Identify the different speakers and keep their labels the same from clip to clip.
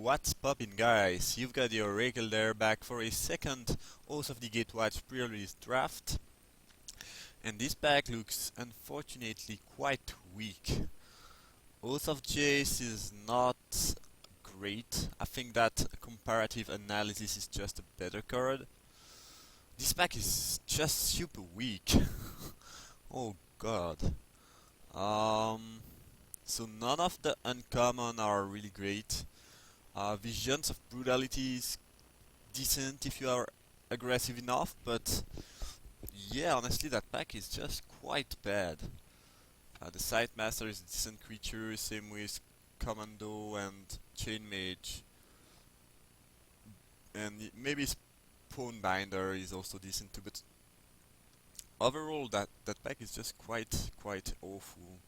Speaker 1: What's poppin', guys? You've got the Oracle there, back for a second Oath of the Gatewatch pre-release draft. And this pack looks unfortunately quite weak. Oath of Jace is not great. I think that comparative analysis is just a better card. This pack is just super weak. Oh god. Um, so none of the uncommon are really great. Visions of Brutality is decent if you are aggressive enough, but yeah, honestly that pack is just quite bad. The Sight Master is a decent creature, same with Commando and Chain Mage. And maybe Spawn Binder is also decent too, but overall that pack is just quite awful.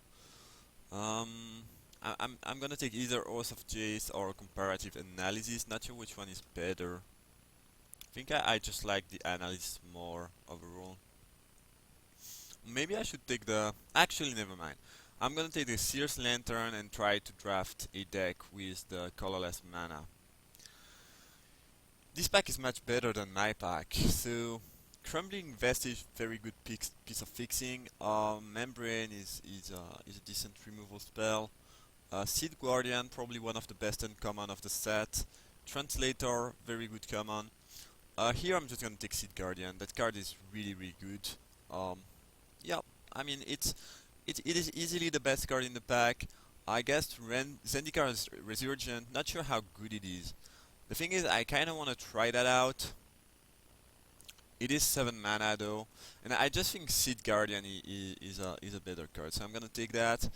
Speaker 1: I'm gonna take either Oath of Jace or Comparative Analysis, not sure which one is better. I think I just like the analysis more overall. Maybe I should take the... Actually, never mind. I'm gonna take the Seer's Lantern and try to draft a deck with the colorless mana. This pack is much better than my pack, so... Crumbling Vestige, very good piece of fixing. Membrane is a decent removal spell. Seed Guardian, probably one of the best uncommon of the set. Translator, very good common. Here I'm just gonna take Seed Guardian. That card is really good. Yeah, I mean it is easily the best card in the pack. I guess Zendikar is Resurgent. Not sure how good it is. The thing is, I kind of want to try that out. It is 7 mana though, and I just think Seed Guardian is a better card, so I'm gonna take that.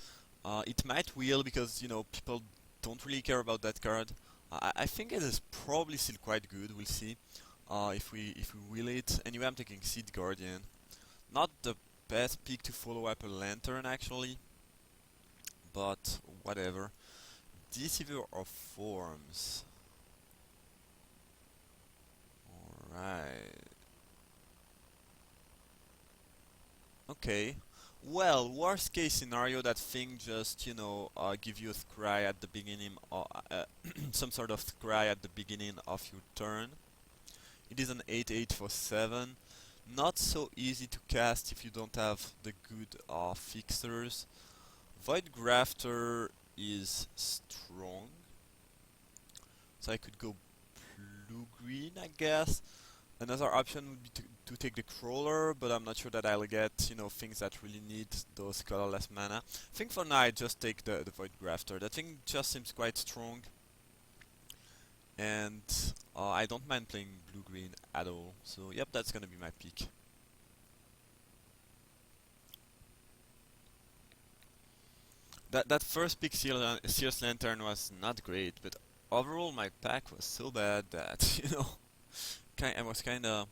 Speaker 1: It might wheel because people don't really care about that card. I think it is probably still quite good. We'll see if we wheel it. Anyway, I'm taking Seed Guardian. Not the best pick to follow up a Lantern actually, but whatever. Deceiver of Forms. Alright. Okay. Well, worst case scenario, that thing just, give you a scry at the beginning, or some sort of scry at the beginning of your turn. It is an 8/8 for 7. Not so easy to cast if you don't have the good fixers. Void Grafter is strong, so I could go blue-green, I guess. Another option would be to take the Crawler, but I'm not sure that I'll get, things that really need those colorless mana. I think for now I just take the Void Grafter. That thing just seems quite strong. And I don't mind playing blue-green at all. So yep, that's gonna be my pick. That first pick, Seer's Lantern, was not great, but overall my pack was so bad that, I was kinda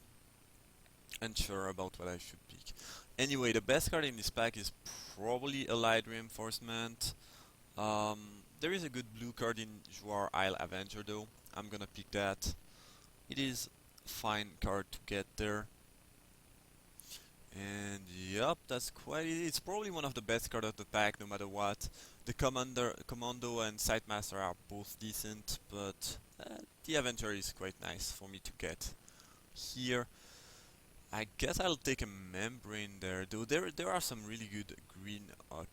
Speaker 1: unsure about what I should pick. Anyway, the best card in this pack is probably Allied Reinforcement. There is a good blue card in Jwar Isle Avenger though. I'm gonna pick that. It is a fine card to get there. And yup, that's quite it. It's probably one of the best cards of the pack no matter what. The Commando and Sightmaster are both decent, but the Avenger is quite nice for me to get here. I guess I'll take a Membrane there, though there are some really good green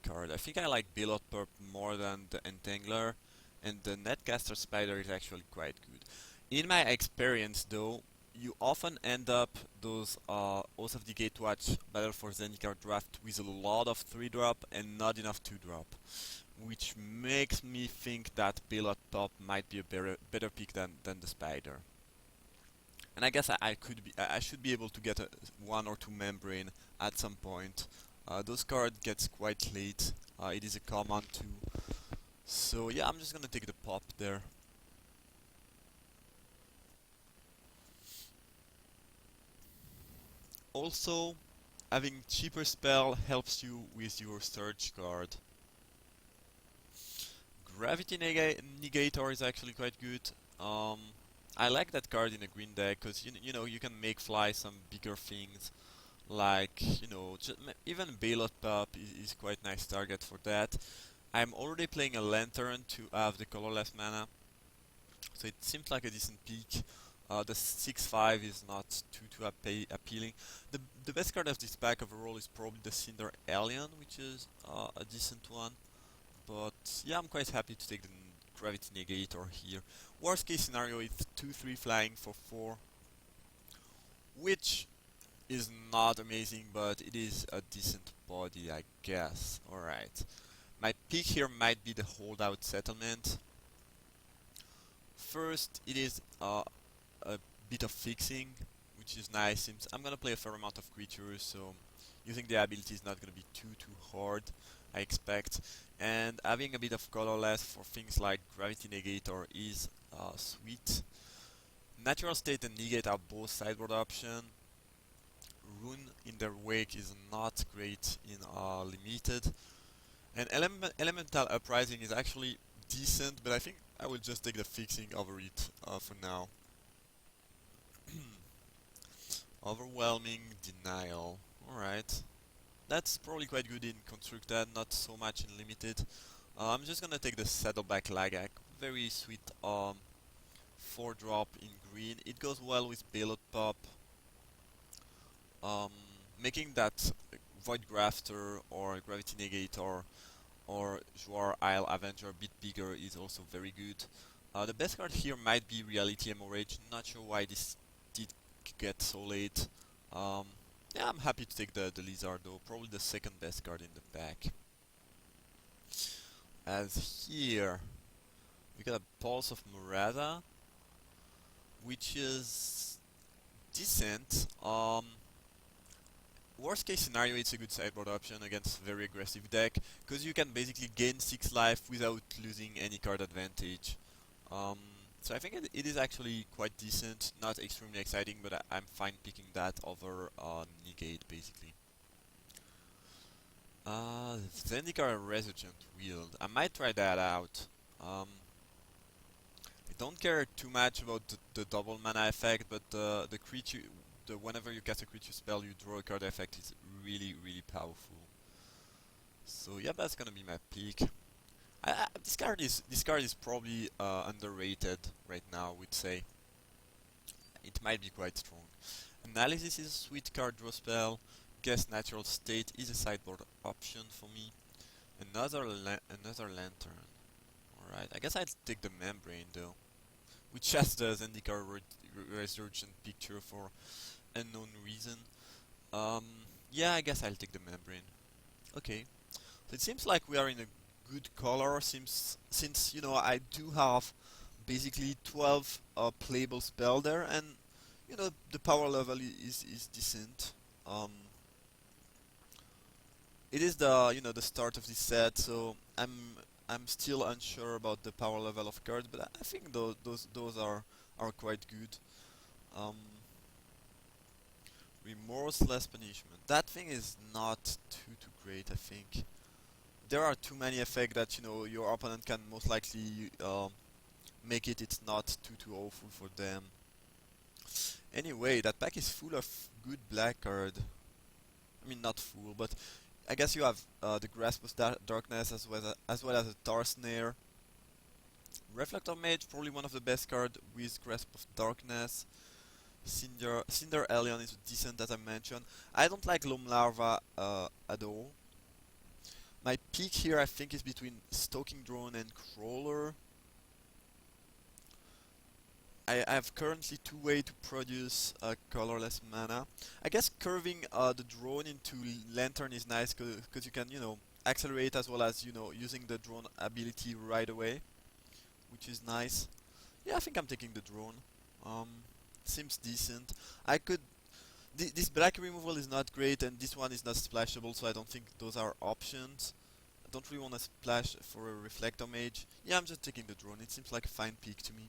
Speaker 1: cards. I think I like Billot Purp more than the Entangler, and the Netcaster Spider is actually quite good. In my experience though, you often end up those Oath of the Gatewatch Battle for Zendikar draft with a lot of 3-drop and not enough 2-drop, which makes me think that Billot Purp might be a better pick than the Spider. And I guess I should be able to get one or two Membrane at some point. Those cards gets quite late. It is a common too. So yeah, I'm just gonna take the pop there. Also, having cheaper spell helps you with your search card. Gravity Negator is actually quite good. I like that card in a green deck because you can make fly some bigger things, like even Balot Pup is quite nice target for that. I'm already playing a Lantern to have the colorless mana, So it seems like a decent pick. The 6/5 is not too appealing. The best card of this pack overall is probably the Cinder Alien, which is a decent one. But yeah, I'm quite happy to take the Gravity Negator here. Worst case scenario is 2/3 flying for 4, which is not amazing, but it is a decent body, I guess. Alright. My pick here might be the Holdout Settlement. First, it is a bit of fixing, which is nice since I'm gonna play a fair amount of creatures, so using the ability is not gonna be too hard, I expect. And having a bit of colorless for things like Gravity Negator is sweet. Natural State and Negate are both sideboard option. Rune in their wake is not great in limited. And Elemental Uprising is actually decent, but I think I will just take the fixing over it for now. Overwhelming Denial. Alright. That's probably quite good in Constructed, not so much in Limited. I'm just gonna take the Saddleback Lagak. Very sweet 4-drop in green. It goes well with Bailout Pop. Um, Making that Void Grafter or Gravity Negator or Joar Isle Avenger a bit bigger is also very good. The best card here might be Reality Hemorrhage. Not sure why this did get so late. Um, yeah, I'm happy to take the Lizard though. Probably the second best card in the pack. As here, we got a Pulse of Murata, which is decent. Worst case scenario, it's a good sideboard option against very aggressive deck, because you can basically gain 6 life without losing any card advantage. Um, so I think it is actually quite decent, not extremely exciting, but I'm fine picking that over Negate, basically. Zendikar Resurgent Wield. I might try that out. I don't care too much about the double mana effect, but the creature, whenever you cast a creature spell, you draw a card effect is really powerful. So yeah, that's gonna be my pick. This card is probably underrated right now, I would say. It might be quite strong. Analysis is a sweet card draw spell. Guess Natural State is a sideboard option for me. Another Lantern. Alright, I guess I'd take the Membrane though, which has the Zendikar Resurgent picture for unknown reason. Um, yeah, I guess I'll take the Membrane. Okay, so it seems like we are in a good color since you know I do have basically 12 playable spell there, and you know the power level is decent. Um, it is the the start of this set, so I'm still unsure about the power level of cards, but I think those are quite good. Um, Remorseless Punishment. That thing is not too great, I think. There are too many effects that your opponent can most likely make it's not too awful for them. Anyway, that pack is full of good black card. I mean, not full, but I guess you have the Grasp of Darkness as well as a Tar Snare. Reflector Mage, probably one of the best cards with Grasp of Darkness. Cinder Alien is decent, as I mentioned. I don't like Loam Larva at all. My pick here, I think, is between Stalking Drone and Crawler. I have currently two ways to produce colorless mana. I guess curving the drone into Lantern is nice because you can, accelerate as well as, using the drone ability right away, which is nice. Yeah, I think I'm taking the drone. Um, Seems decent. I could. This black removal is not great, and this one is not splashable, so I don't think those are options. I don't really want to splash for a Reflector Mage. Yeah, I'm just taking the drone. It seems like a fine pick to me.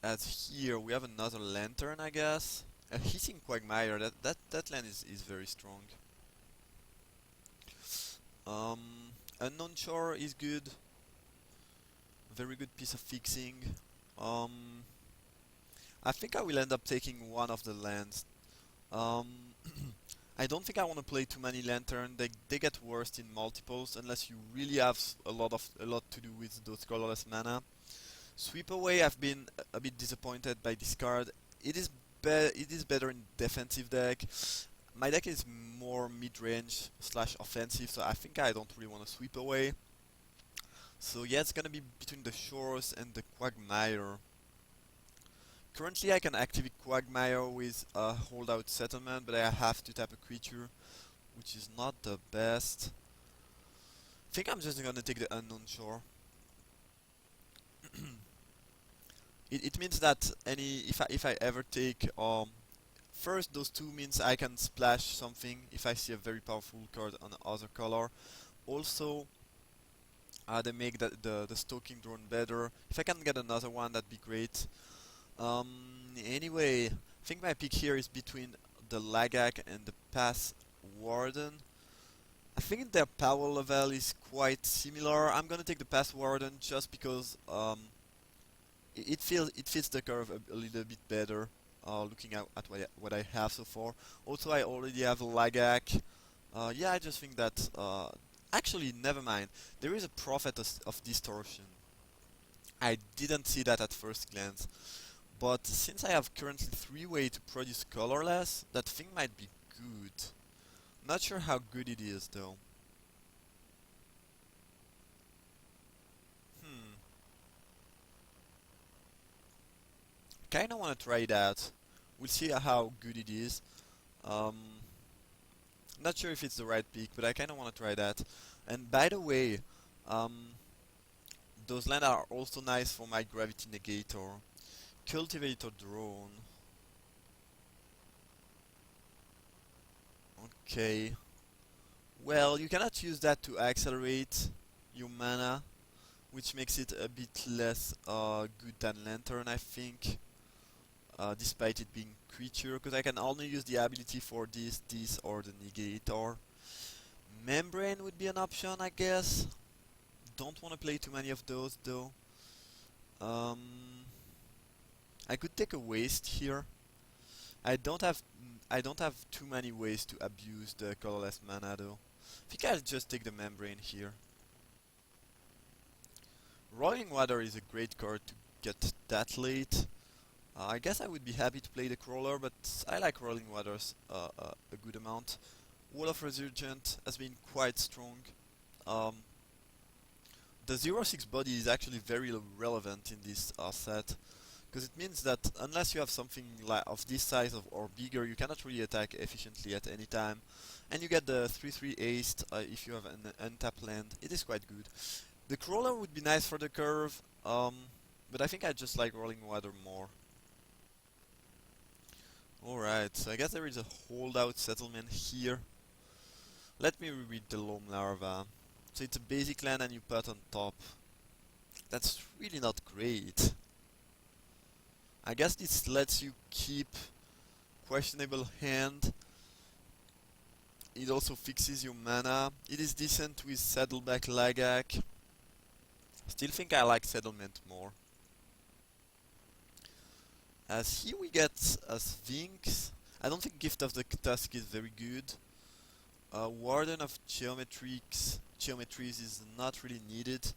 Speaker 1: As here we have another Lantern, I guess. A Hissing Quagmire. That land is very strong. Um, Unknown Shore is good. Very good piece of fixing. Um, I think I will end up taking one of the lands. Um, I don't think I want to play too many lantern. They get worse in multiples unless you really have a lot to do with those colorless mana. Sweep away, I've been a bit disappointed by this card. It is it is better in defensive deck. My deck is more mid-range slash offensive, so I think I don't really want to sweep away. So yeah, it's gonna be between the Shores and the Quagmire. Currently I can activate Quagmire with a holdout settlement, but I have to tap a creature, which is not the best. I think I'm just gonna take the Unknown Shore. It means that if I ever take first those two means I can splash something if I see a very powerful card on the other color. Also, they make the Stalking Drone better. If I can get another one, that'd be great. Anyway, I think my pick here is between the Lagak and the Pass Warden. I think their power level is quite similar. I'm gonna take the Pass Warden just because it fits the curve a little bit better. Looking at what I have so far. Also, I already have a Lagak. Yeah, I just think that actually, never mind. There is a Prophet of Distortion. I didn't see that at first glance. But since I have currently 3 ways to produce colorless, that thing might be good. Not sure how good it is though. Hmm. Kinda wanna try that. We'll see how good it is. Um, Not sure if it's the right pick, but I kinda wanna try that. And by the way, um, those lands are also nice for my Gravity Negator. Cultivator Drone. Okay. Well, you cannot use that to accelerate your mana, which makes it a bit less good than Lantern, I think. Despite it being creature, because I can only use the ability for this, or the Negator. Membrane would be an option, I guess. Don't want to play too many of those, though. Um, I could take a waste here. I don't have too many ways to abuse the colorless mana though. I think I'll just take the membrane here. Rolling Water is a great card to get that late. I guess I would be happy to play the crawler, but I like Rolling Waters a good amount. Wall of Resurgent has been quite strong. Um, the 0/6 body is actually very relevant in this set, because it means that unless you have something of this size or bigger, you cannot really attack efficiently at any time. And you get the 3/3 haste if you have an untapped land. It is quite good. The crawler would be nice for the curve, but I think I just like Rolling Water more. Alright, so I guess there is a holdout settlement here. Let me reread the Loam Larva. So it's a basic land and you put on top. That's really not great. I guess this lets you keep questionable hand. It also fixes your mana. It is decent with Saddleback Lagak. Still think I like Settlement more. As here we get a Sphinx. I don't think Gift of the Tusk is very good. Warden of Geometries is not really needed.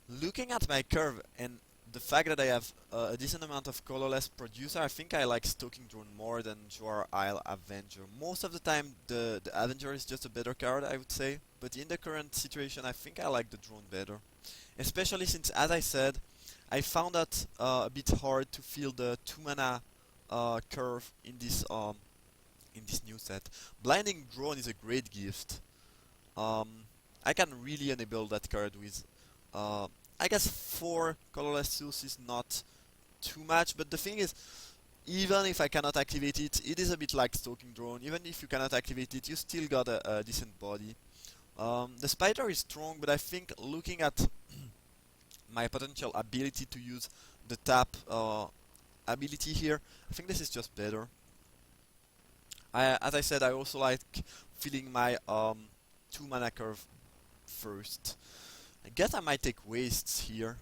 Speaker 1: Looking at my curve and the fact that I have a decent amount of colorless producer, I think I like Stalking Drone more than Joar Isle Avenger. Most of the time the Avenger is just a better card, I would say, but in the current situation I think I like the Drone better. Especially since, as I said, I found that a bit hard to feel the 2 mana curve in this new set. Blinding Drone is a great gift. I can really enable that card with I guess 4 colorless tools is not too much, but the thing is, even if I cannot activate it, it is a bit like Stalking Drone. Even if you cannot activate it, you still got a decent body. The Spider is strong, but I think looking at my potential ability to use the tap ability here, I think this is just better. As I said, I also like feeling my 2 mana curve first. I guess I might take wastes here.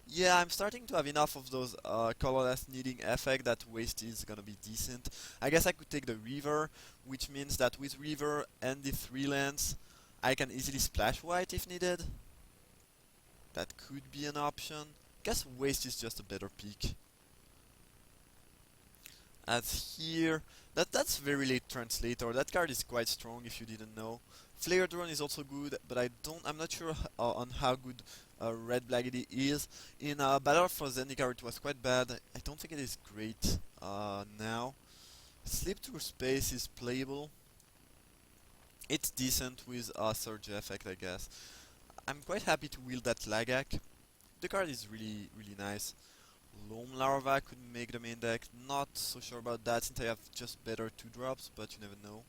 Speaker 1: Yeah, I'm starting to have enough of those colorless needing effect that waste is gonna be decent. I guess I could take the river, which means that with river and the 3 lands, I can easily splash white if needed. That could be an option. Guess waste is just a better pick. As here, that's very late translator. That card is quite strong if you didn't know. Flare drone is also good, but I'm not sure on how good red black it is. In Battle for Zendikar it was quite bad. I don't think it is great now. Slip through space is playable. It's decent with a surge effect, I guess. I'm quite happy to wield that Lagak. The card is really nice. Loam Larva could make the main deck. Not so sure about that since I have just better 2 drops, but you never know.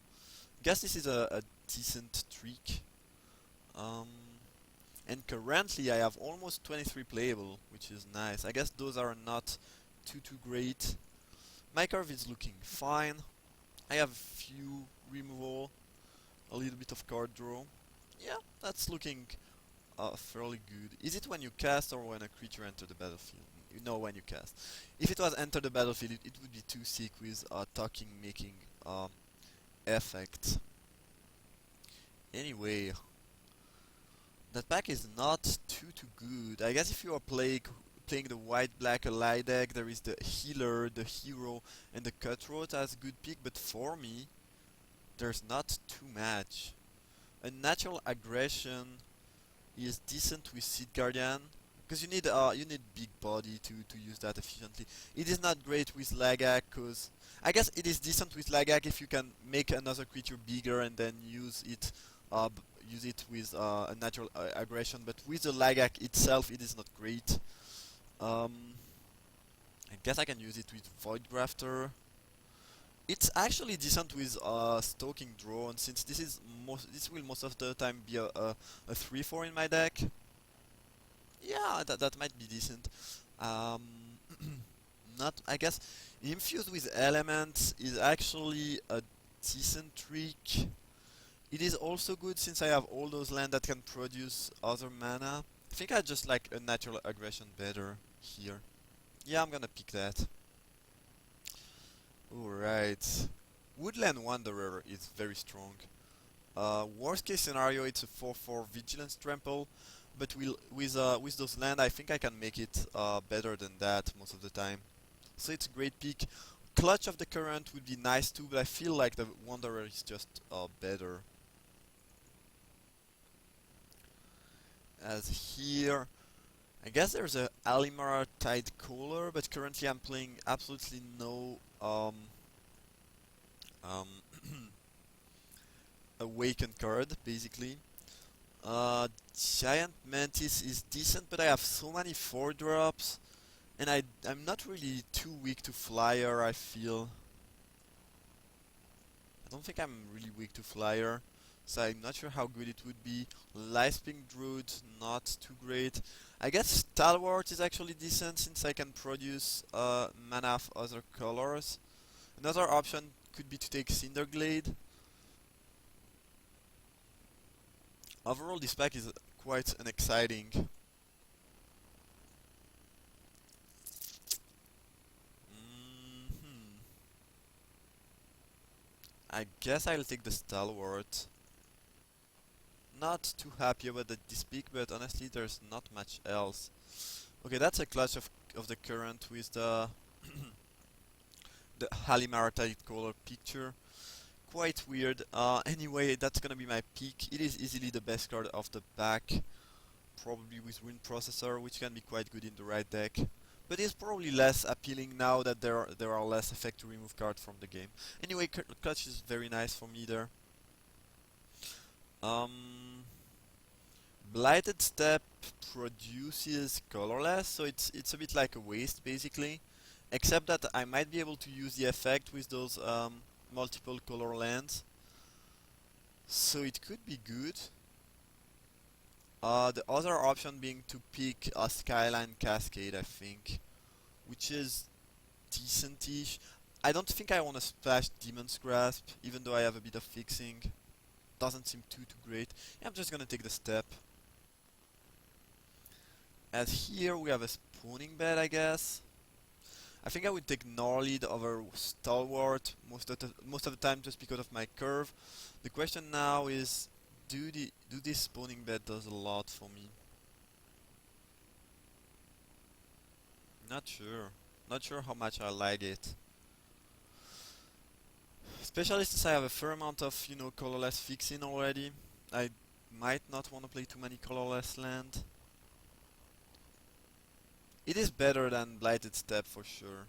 Speaker 1: Guess this is a decent trick. Um, and currently I have almost 23 playable, which is nice. I guess those are not too great. My curve is looking fine. I have a few removal, a little bit of card draw. Yeah, that's looking fairly good. Is it when you cast or when a creature enters the battlefield? You know when you cast. If it was enter the battlefield, it would be too sick with talking making effect. Anyway, that pack is not too good. I guess if you are playing the white black ally deck, there is the healer, the hero, and the cutthroat as good pick. But for me, there's not too much. A natural aggression is decent with Seed Guardian because you need big body to use that efficiently. It is not great with Lagak because I guess it is decent with Lagak if you can make another creature bigger and then use it with a natural aggression. But with the Lagak itself, it is not great. Um, I guess I can use it with Void Grafter. It's actually decent with Stoking Drone since this will most of the time be a 3/4 in my deck. Yeah, that might be decent. Um, not I guess Infused with Elements is actually a decent trick. It is also good since I have all those lands that can produce other mana. I think I just like a natural aggression better here. Yeah, I'm gonna pick that. Alright. Woodland Wanderer is very strong. Worst case scenario, it's a 4/4 Vigilance Trample, but with those land, I think I can make it better than that most of the time. So it's a great pick. Clutch of the Current would be nice too, but I feel like the Wanderer is just better. As here, I guess there's a Alimara Tide Caller, but currently I'm playing absolutely no um, Awaken card, basically. Giant Mantis is decent, but I have so many 4 drops, and I'm not really too weak to Flyer, I feel. I don't think I'm really weak to Flyer, so I'm not sure how good it would be. Lightspring Druid, not too great. I guess Stalwart is actually decent since I can produce mana of other colors. Another option could be to take Cinderglade. Overall, this pack is quite an exciting. Hmm. I guess I'll take the Stalwart. Not too happy about this pick, but honestly, there's not much else. Okay, that's a clutch of the current with the the Halimartite color picture. Quite weird. Anyway, that's gonna be my pick. It is easily the best card of the pack, probably with Wind Processor, which can be quite good in the right deck. But it's probably less appealing now that there are less effect to remove cards from the game. Anyway, Clutch is very nice for me there. Um, Blighted Step produces colorless, so it's a bit like a waste basically. Except that I might be able to use the effect with those multiple color lands. So it could be good. The other option being to pick a Skyline Cascade, I think, which is decentish. I don't think I want to splash Demon's Grasp, even though I have a bit of fixing. Doesn't seem too great. Yeah, I'm just gonna take the step. As here we have a spawning bed, I guess. I think I would take Gnarlead over Stalwart most of the time just because of my curve. The question now is, do this spawning bed does a lot for me? Not sure. Not sure how much I like it. Especially since I have a fair amount of, colorless fixing already. I might not want to play too many colorless land. It is better than Blighted Steppe for sure.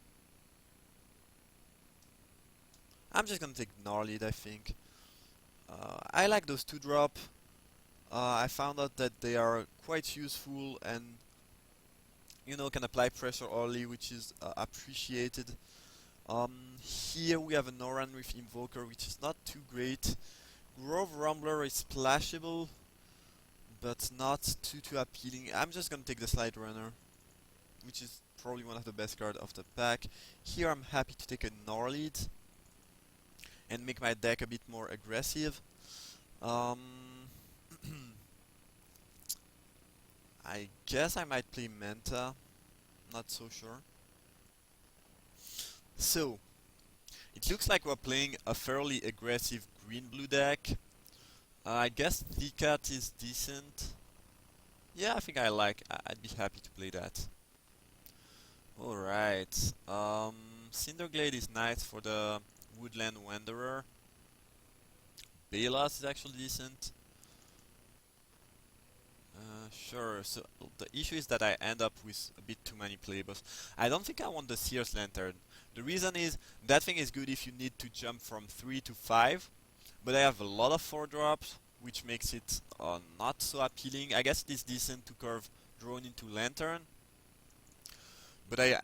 Speaker 1: I'm just gonna take Gnarlead, I think. I like those 2-drop. I found out that they are quite useful and, can apply pressure early, which is appreciated. Here we have an Oran with Invoker, which is not too great. Grove Rumbler is splashable, but not too appealing. I'm just gonna take the Slide Runner, which is probably one of the best cards of the pack. Here I'm happy to take a Gnarlead and make my deck a bit more aggressive. I guess I might play Manta, not so sure. So, it looks like we're playing a fairly aggressive green-blue deck. I guess Thicat is decent. Yeah, I think I'd be happy to play that. Alright, Cinderglade is nice for the Woodland Wanderer. Balas is actually decent. Sure, so the issue is that I end up with a bit too many playbuffs. I don't think I want the Seer's Lantern. The reason is, that thing is good if you need to jump from 3 to 5, but I have a lot of 4-drops, which makes it not so appealing. I guess it is decent to curve Drone into Lantern, but I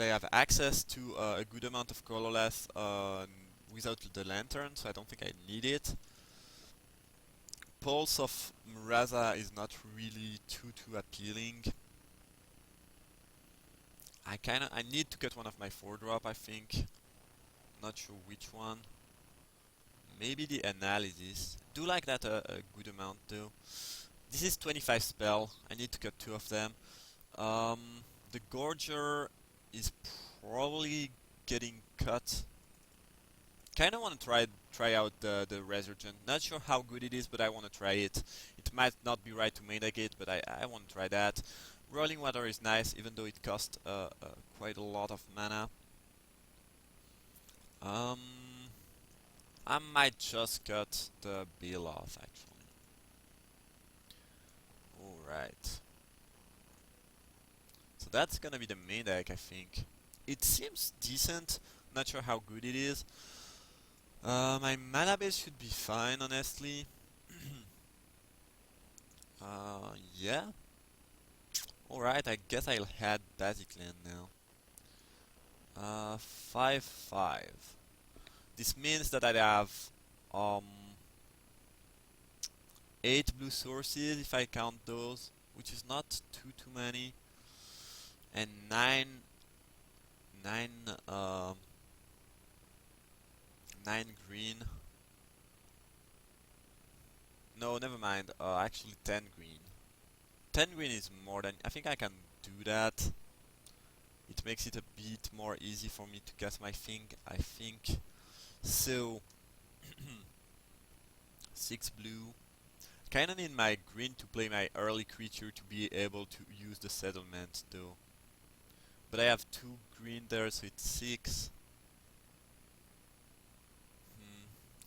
Speaker 1: have access to a good amount of colorless without the Lantern, so I don't think I need it. Pulse of Muraza is not really too appealing. I need to get one of my 4-drop, I think. Not sure which one. Maybe the Analysis. Do like that a good amount though. This is 25 spell. I need to get 2 of them. The Gorger is probably getting cut. Kinda wanna try out the Resurgent. Not sure how good it is, but I wanna try it. It might not be right to main deck it, but I wanna try that. Rolling Water is nice, even though it costs quite a lot of mana. I might just cut the bill off, actually. Alright. So that's gonna be the main deck, I think. It seems decent, not sure how good it is. My mana base should be fine, honestly. Yeah. Alright, I guess I'll head basic land now. 5/5. This means that I have 8 blue sources if I count those, which is not too many, and 9 green. No, never mind. Actually 10 green. 10 green is more than... I think I can do that. It makes it a bit more easy for me to cast my thing, I think. So, 6 blue. Kinda need my green to play my early creature to be able to use the settlement though. But I have 2 green there, so it's 6.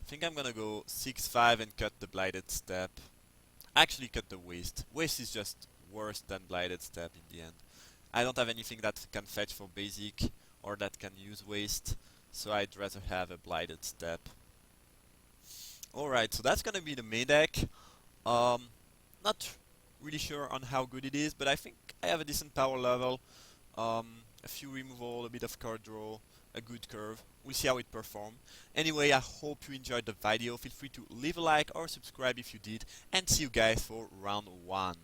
Speaker 1: I think I'm gonna go 6/5 and cut the Blighted Steppe. Actually cut the Waste. Waste is just worse than Blighted Steppe in the end. I don't have anything that can fetch for basic or that can use Waste, so I'd rather have a Blighted Steppe. Alright, so that's gonna be the main deck. Not really sure on how good it is, but I think I have a decent power level. A few removal, a bit of card draw, a good curve. We'll see how it performs. Anyway, I hope you enjoyed the video. Feel free to leave a like or subscribe if you did, and see you guys for round 1.